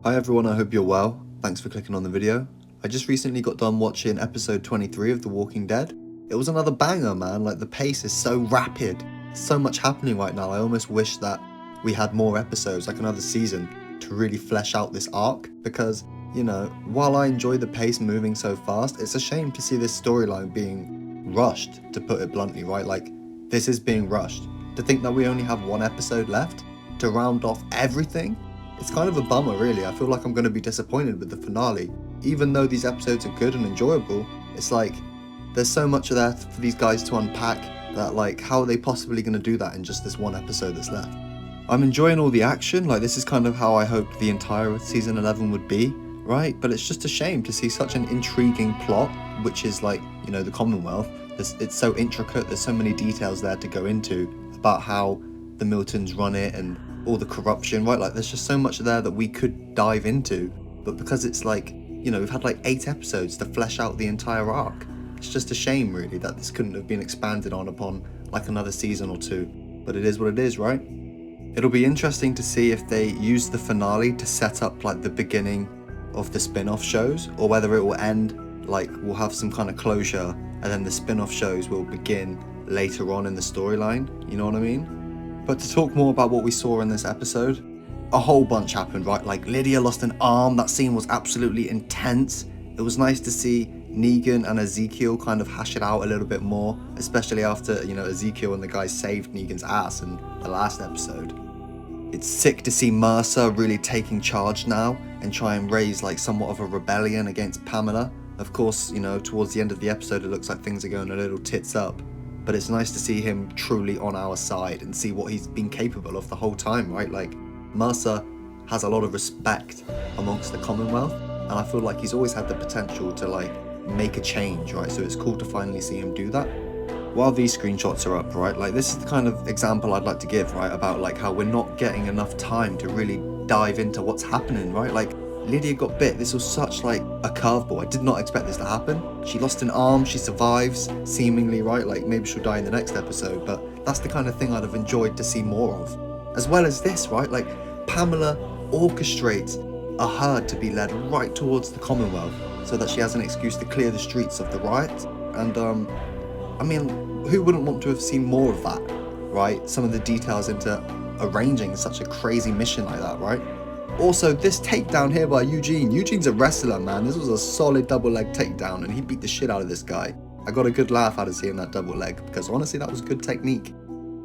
Hi everyone, I hope you're well. Thanks for clicking on the video. I just recently got done watching episode 23 of The Walking Dead. It was another banger, man. Like, the pace is so rapid. So much happening right now. I almost wish that we had more episodes, like another season, to really flesh out this arc. Because, you know, while I enjoy the pace moving so fast, it's a shame to see this storyline being rushed, to put it bluntly, right? Like, this is being rushed. To think that we only have one episode left to round off everything, it's kind of a bummer, really. I feel like I'm going to be disappointed with the finale. Even though these episodes are good and enjoyable, it's like there's so much there for these guys to unpack that, like, how are they possibly going to do that in just this one episode that's left? I'm enjoying all the action. Like, this is kind of how I hoped the entire season 11 would be, right? But it's just a shame to see such an intriguing plot, which is, like, you know, the Commonwealth. It's so intricate. There's so many details there to go into about how the Miltons run it and all the corruption, right? Like, there's just so much there that we could dive into, but because it's like, you know, we've had like 8 episodes to flesh out the entire arc. It's just a shame, really, that this couldn't have been expanded on upon like another season or 2, but it is what it is, right? It'll be interesting to see if they use the finale to set up like the beginning of the spin-off shows, or whether it will end like we'll have some kind of closure and then the spin-off shows will begin later on in the storyline, you know what I mean? But to talk more about what we saw in this episode, a whole bunch happened, right? Like, Lydia lost an arm. That scene was absolutely intense. It was nice to see Negan and Ezekiel kind of hash it out a little bit more, especially after, you know, Ezekiel and the guys saved Negan's ass in the last episode. It's sick to see Mercer really taking charge now and try and raise like somewhat of a rebellion against Pamela. Of course, you know, towards the end of the episode, it looks like things are going a little tits up. But it's nice to see him truly on our side and see what he's been capable of the whole time, right? Like, Mercer has a lot of respect amongst the Commonwealth, and I feel like he's always had the potential to like make a change, right? So it's cool to finally see him do that. While these screenshots are up, right, like, this is the kind of example I'd like to give, right, about like how we're not getting enough time to really dive into what's happening, right? Like, Lydia got bit. This was such like a curveball. I did not expect this to happen. She lost an arm, she survives, seemingly, right? Like, maybe she'll die in the next episode, but that's the kind of thing I'd have enjoyed to see more of. As well as this, right? Like, Pamela orchestrates a herd to be led right towards the Commonwealth so that she has an excuse to clear the streets of the riots. And I mean, who wouldn't want to have seen more of that, right? Some of the details into arranging such a crazy mission like that, right? Also, this takedown here by Eugene. Eugene's a wrestler, man. This was a solid double leg takedown, and he beat the shit out of this guy. I got a good laugh out of seeing that double leg, because honestly, that was good technique.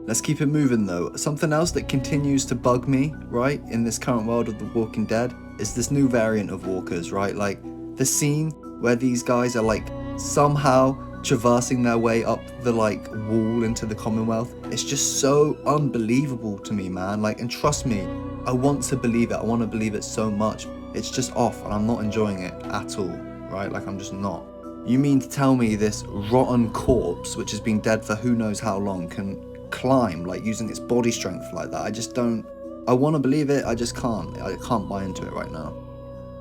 Let's keep it moving, though. Something else that continues to bug me, right, in this current world of The Walking Dead, is this new variant of walkers, right? Like, the scene where these guys are, like, somehow traversing their way up the, like, wall into the Commonwealth. It's just so unbelievable to me, man. Like, and trust me, I want to believe it. I want to believe it so much. It's just off, and I'm not enjoying it at all, right? Like, I'm just not. You mean to tell me this rotten corpse, which has been dead for who knows how long, can climb, like, using its body strength like that? I just don't. I want to believe it. I just can't. I can't buy into it right now.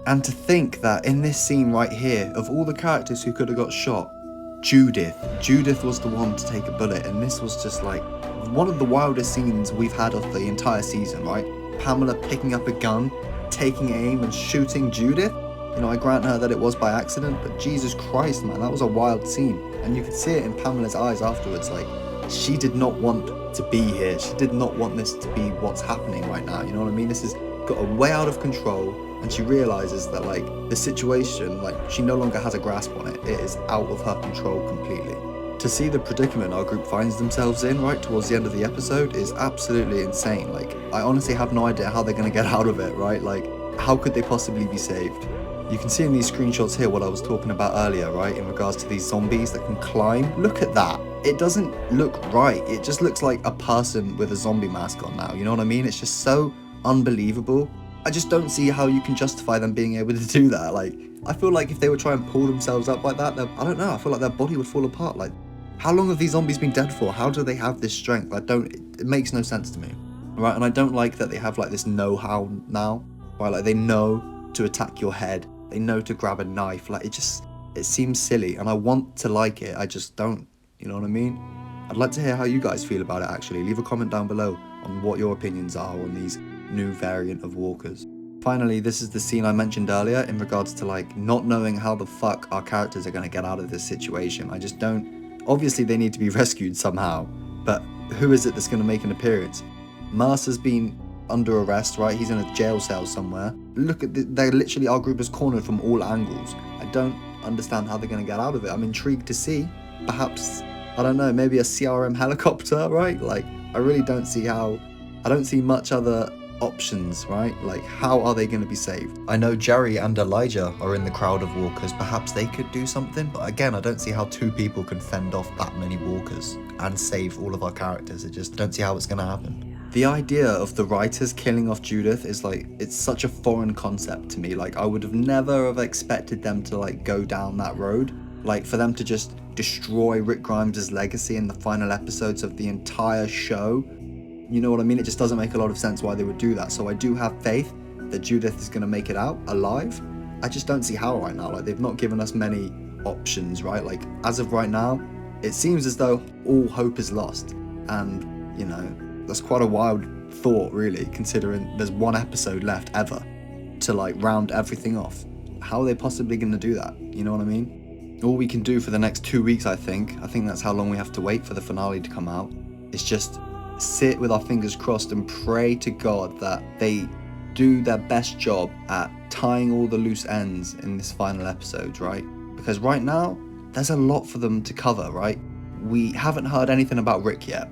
And to think that in this scene right here, of all the characters who could have got shot, Judith was the one to take a bullet, and this was just like one of the wildest scenes we've had of the entire season, right? Pamela picking up a gun, taking aim and shooting Judith. You know, I grant her that it was by accident, but Jesus Christ, man, that was a wild scene. And you could see it in Pamela's eyes afterwards, like, she did not want to be here. She did not want this to be what's happening right now, you know what I mean? This has got way out of control, and she realizes that, like, the situation, like, she no longer has a grasp on it. It is out of her control completely. To see the predicament our group finds themselves in right towards the end of the episode is absolutely insane. Like, I honestly have no idea how they're going to get out of it, right? Like, how could they possibly be saved? You can see in these screenshots here what I was talking about earlier, right? In regards to these zombies that can climb. Look at that. It doesn't look right. It just looks like a person with a zombie mask on now. You know what I mean? It's just so unbelievable. I just don't see how you can justify them being able to do that. Like, I feel like if they were trying to pull themselves up like that, I don't know. I feel like their body would fall apart. Like, how long have these zombies been dead for? How do they have this strength? It makes no sense to me. Right? And I don't like that they have like this know-how now. Right? Like, they know to attack your head. They know to grab a knife. Like, it seems silly, and I want to like it. I just don't. You know what I mean? I'd like to hear how you guys feel about it, actually. Leave a comment down below on what your opinions are on these new variant of walkers. Finally, this is the scene I mentioned earlier in regards to like not knowing how the fuck our characters are going to get out of this situation. I just don't. Obviously they need to be rescued somehow, but who is it that's going to make an appearance? Mercer's been under arrest, right? He's in a jail cell somewhere. Look at they're literally, our group is cornered from all angles. I don't understand how they're going to get out of it. I'm intrigued to see. Perhaps, I don't know, maybe a CRM helicopter, right? Like, I really don't see how. I don't see much other options, right? Like, how are they going to be saved? I know Jerry and Elijah are in the crowd of walkers. Perhaps they could do something, but again, I don't see how two people can fend off that many walkers and save all of our characters. I just don't see how it's going to happen. The idea of the writers killing off Judith is like, it's such a foreign concept to me. Like, I would have never have expected them to like go down that road. Like, for them to just destroy Rick Grimes' legacy in the final episodes of the entire show. You know what I mean? It just doesn't make a lot of sense why they would do that. So I do have faith that Judith is going to make it out alive. I just don't see how right now. Like, they've not given us many options, right? Like, as of right now, it seems as though all hope is lost. And, you know, that's quite a wild thought, really, considering there's one episode left ever to like round everything off. How are they possibly going to do that? You know what I mean? All we can do for the next 2 weeks, I think that's how long we have to wait for the finale to come out, is just sit with our fingers crossed and pray to God that they do their best job at tying all the loose ends in this final episode, right? Because right now, there's a lot for them to cover, right? We haven't heard anything about Rick yet.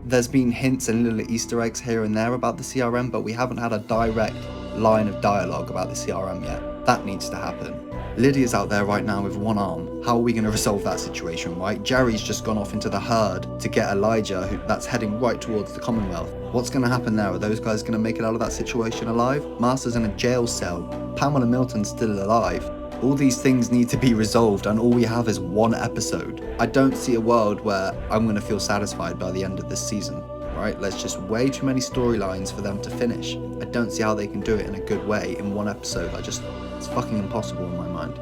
There's been hints and little Easter eggs here and there about the CRM, but we haven't had a direct line of dialogue about the CRM yet. That needs to happen. Lydia's out there right now with one arm. How are we going to resolve that situation, right? Jerry's just gone off into the herd to get Elijah, that's heading right towards the Commonwealth. What's going to happen there? Are those guys going to make it out of that situation alive? Master's in a jail cell. Pamela Milton's still alive. All these things need to be resolved, and all we have is one episode. I don't see a world where I'm going to feel satisfied by the end of this season, right? There's just way too many storylines for them to finish. I don't see how they can do it in a good way in one episode. It's fucking impossible in my mind.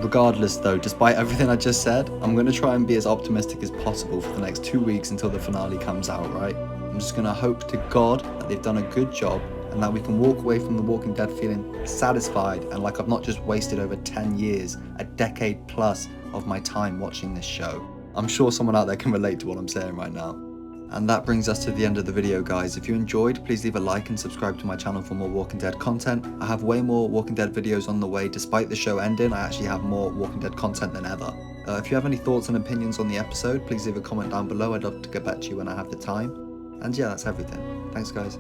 Regardless though, despite everything I just said, I'm going to try and be as optimistic as possible for the next 2 weeks until the finale comes out, right? I'm just going to hope to God that they've done a good job and that we can walk away from The Walking Dead feeling satisfied and like I've not just wasted over 10 years, a decade plus of my time watching this show. I'm sure someone out there can relate to what I'm saying right now. And that brings us to the end of the video, guys. If you enjoyed, please leave a like and subscribe to my channel for more Walking Dead content. I have way more Walking Dead videos on the way. Despite the show ending, I actually have more Walking Dead content than ever. If you have any thoughts and opinions on the episode, please leave a comment down below. I'd love to get back to you when I have the time. And yeah, that's everything. Thanks, guys.